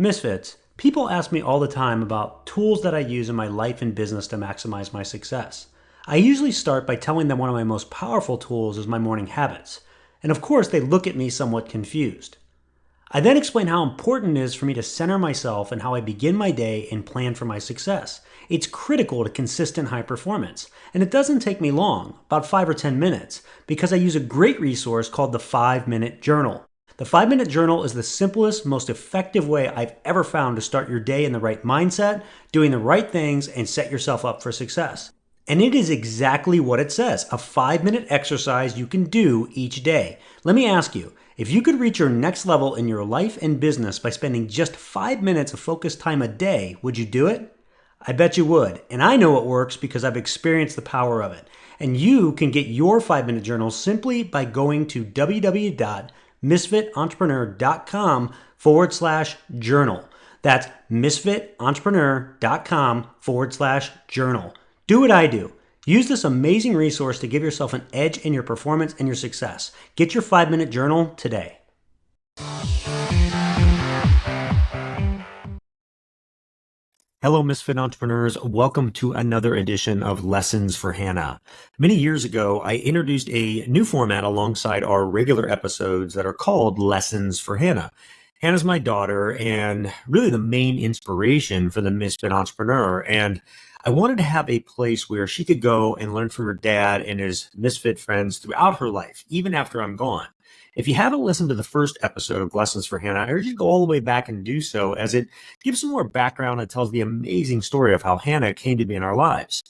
Misfits, people ask me all the time about tools that I use in my life and business to maximize my success. I usually start by telling them one of my most powerful tools is my morning habits. And of course, they look at me somewhat confused. I then explain how important it is for me to center myself and how I begin my day and plan for my success. It's critical to consistent high performance. And it doesn't take me long, about 5 or 10 minutes, because I use a great resource called the 5-Minute Journal. The 5-Minute Journal is the simplest, most effective way I've ever found to start your day in the right mindset, doing the right things, and set yourself up for success. And it is exactly what it says, a 5-minute exercise you can do each day. Let me ask you, if you could reach your next level in your life and business by spending just 5 minutes of focused time a day, would you do it? I bet you would. And I know it works because I've experienced the power of it. And you can get your 5-minute journal simply by going to www.misfitentrepreneur.com/journal. That's misfitentrepreneur.com/journal. Do what I do. Use this amazing resource to give yourself an edge in your performance and your success. Get your 5-minute journal today. Hello, Misfit entrepreneurs. Welcome to another edition of Lessons for Hannah. Many years ago, I introduced a new format alongside our regular episodes that are called Lessons for Hannah. Hannah's my daughter and really the main inspiration for the Misfit entrepreneur. And I wanted to have a place where she could go and learn from her dad and his Misfit friends throughout her life, even after I'm gone. If you haven't listened to the first episode of Lessons for Hannah, I urge you to go all the way back and do so, as it gives some more background and tells the amazing story of how Hannah came to be in our lives.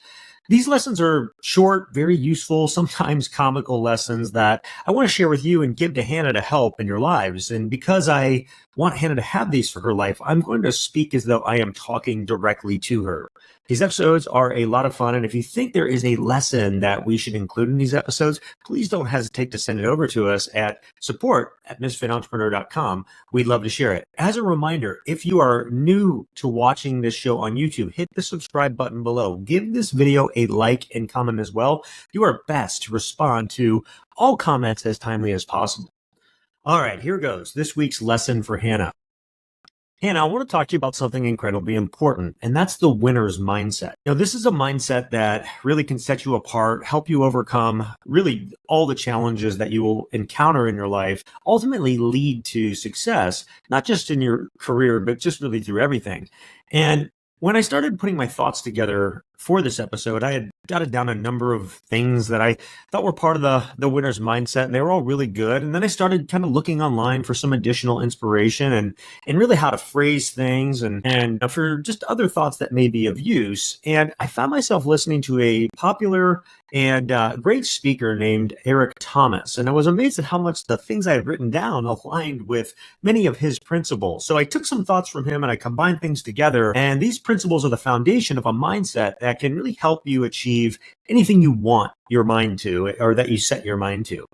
These lessons are short, very useful, sometimes comical lessons that I want to share with you and give to Hannah to help in your lives. And because I want Hannah to have these for her life, I'm going to speak as though I am talking directly to her. These episodes are a lot of fun, and if you think there is a lesson that we should include in these episodes, please don't hesitate to send it over to us at support@misfitentrepreneur.com. We'd love to share it. As a reminder, if you are new to watching this show on YouTube, hit the subscribe button below. Give this video a like and comment as well. Do our best to respond to all comments as timely as possible. All right, here goes. This week's lesson for Hannah. Hannah, I want to talk to you about something incredibly important, and that's the winner's mindset. This is a mindset that really can set you apart, help you overcome really all the challenges that you will encounter in your life, ultimately lead to success, not just in your career, but just really through everything. And when I started putting my thoughts together for this episode, I had jotted down a number of things that I thought were part of the winner's mindset, and they were all really good. And then I started kind of looking online for some additional inspiration and really how to phrase things and for just other thoughts that may be of use. And I found myself listening to a popular and great speaker named Eric Thomas. And I was amazed at how much the things I had written down aligned with many of his principles. So I took some thoughts from him and I combined things together. And these principles are the foundation of a mindset that can really help you achieve anything you want your mind to, or that you set your mind to.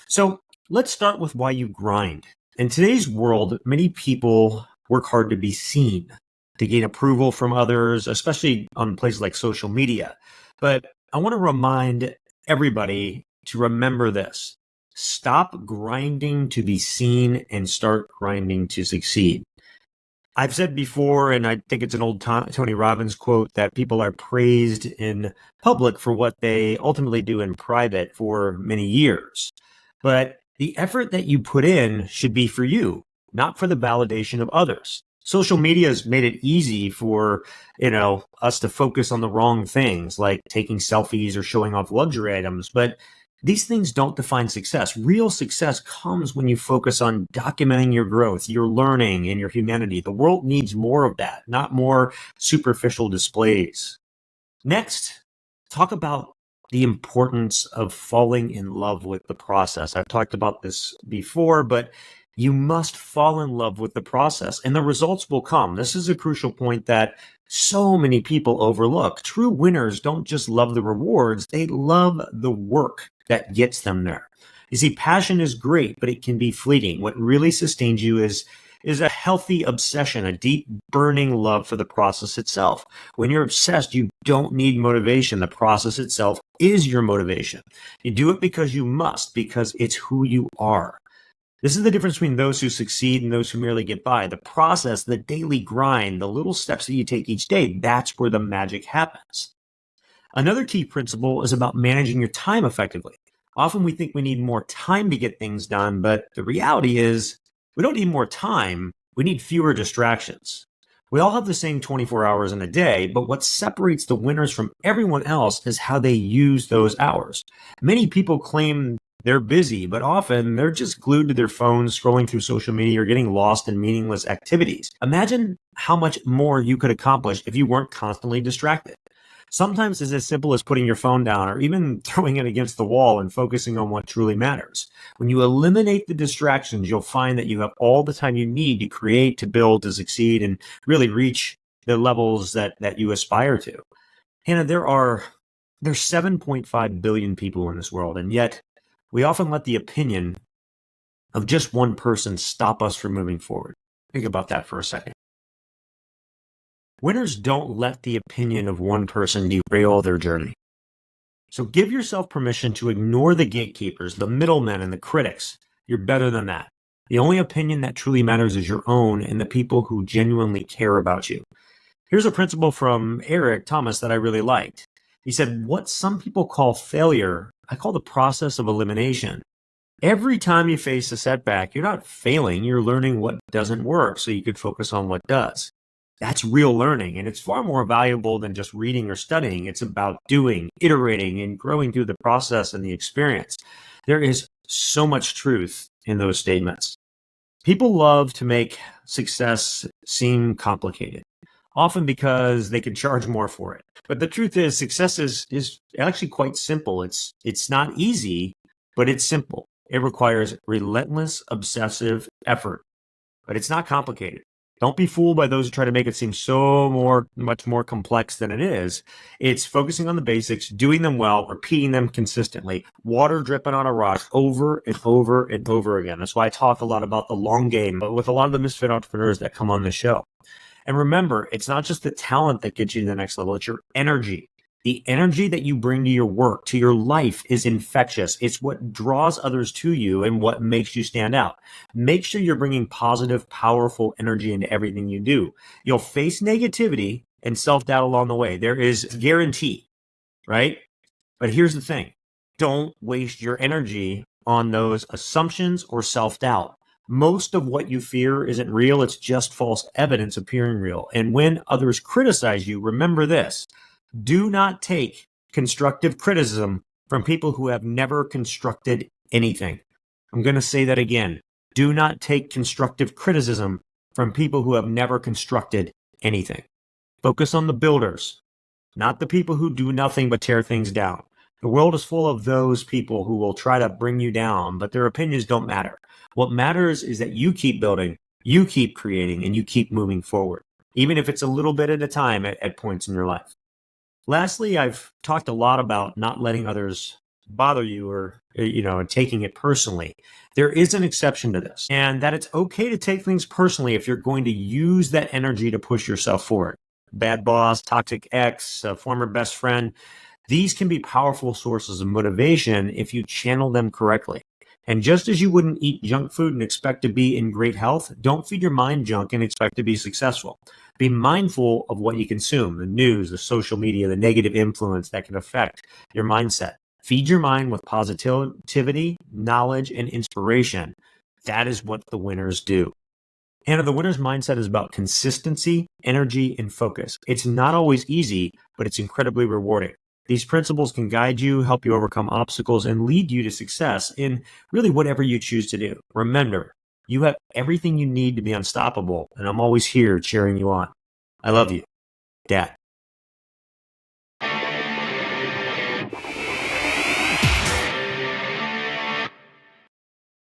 So let's start with why you grind. In today's world, many people work hard to be seen, to gain approval from others, especially on places like social media. But I want to remind everybody to remember this. Stop grinding to be seen and start grinding to succeed. I've said before, and I think it's an old Tony Robbins quote, that people are praised in public for what they ultimately do in private for many years. But the effort that you put in should be for you, not for the validation of others. Social media has made it easy for, us to focus on the wrong things, like taking selfies or showing off luxury items. But these things don't define success. Real success comes when you focus on documenting your growth, your learning, and your humanity. The world needs more of that, not more superficial displays. Next, talk about the importance of falling in love with the process. I've talked about this before, but you must fall in love with the process and the results will come. This is a crucial point that so many people overlook. True winners don't just love the rewards, they love the work that gets them there. You see, passion is great, but it can be fleeting. What really sustains you is a healthy obsession, a deep burning love for the process itself. When you're obsessed, you don't need motivation. The process itself is your motivation. You do it because you must, because it's who you are. This is the difference between those who succeed and those who merely get by. The process, the daily grind, the little steps that you take each day, that's where the magic happens. Another key principle is about managing your time effectively. Often we think we need more time to get things done, but the reality is we don't need more time, we need fewer distractions. We all have the same 24 hours in a day, but what separates the winners from everyone else is how they use those hours. Many people claim they're busy, but often they're just glued to their phones, scrolling through social media, or getting lost in meaningless activities. Imagine how much more you could accomplish if you weren't constantly distracted. Sometimes it's as simple as putting your phone down or even throwing it against the wall and focusing on what truly matters. When you eliminate the distractions, you'll find that you have all the time you need to create, to build, to succeed, and really reach the levels that you aspire to. Hannah, there's 7.5 billion people in this world, and yet we often let the opinion of just one person stop us from moving forward. Think about that for a second. Winners don't let the opinion of one person derail their journey. So give yourself permission to ignore the gatekeepers, the middlemen, and the critics. You're better than that. The only opinion that truly matters is your own and the people who genuinely care about you. Here's a principle from Eric Thomas that I really liked. He said, what some people call failure, I call the process of elimination. Every time you face a setback, you're not failing, you're learning what doesn't work so you could focus on what does. That's real learning, and it's far more valuable than just reading or studying. It's about doing, iterating, and growing through the process and the experience. There is so much truth in those statements. People love to make success seem complicated, often because they can charge more for it. But the truth is, success is actually quite simple. It's not easy, but it's simple. It requires relentless, obsessive effort, but it's not complicated. Don't be fooled by those who try to make it seem much more complex than it is. It's focusing on the basics, doing them well, repeating them consistently, water dripping on a rock over and over and over again. That's why I talk a lot about the long game, but with a lot of the Misfit entrepreneurs that come on this show. And remember, it's not just the talent that gets you to the next level, it's your energy. The energy that you bring to your work, to your life, is infectious. It's what draws others to you and what makes you stand out. Make sure you're bringing positive, powerful energy into everything you do. You'll face negativity and self-doubt along the way. There is guarantee, right? But here's the thing. Don't waste your energy on those assumptions or self-doubt. Most of what you fear isn't real. It's just false evidence appearing real. And when others criticize you, remember this. Do not take constructive criticism from people who have never constructed anything. I'm going to say that again. Do not take constructive criticism from people who have never constructed anything. Focus on the builders, not the people who do nothing but tear things down. The world is full of those people who will try to bring you down, but their opinions don't matter. What matters is that you keep building, you keep creating, and you keep moving forward, even if it's a little bit at a time at points in your life. Lastly, I've talked a lot about not letting others bother you or, taking it personally. There is an exception to this, and that it's okay to take things personally if you're going to use that energy to push yourself forward. Bad boss, toxic ex, a former best friend, these can be powerful sources of motivation if you channel them correctly. And just as you wouldn't eat junk food and expect to be in great health, don't feed your mind junk and expect to be successful. Be mindful of what you consume, the news, the social media, the negative influence that can affect your mindset. Feed your mind with positivity, knowledge, and inspiration. That is what the winners do. And the winner's mindset is about consistency, energy, and focus. It's not always easy, but it's incredibly rewarding. These principles can guide you, help you overcome obstacles, and lead you to success in really whatever you choose to do. Remember, you have everything you need to be unstoppable, and I'm always here cheering you on. I love you, Dad.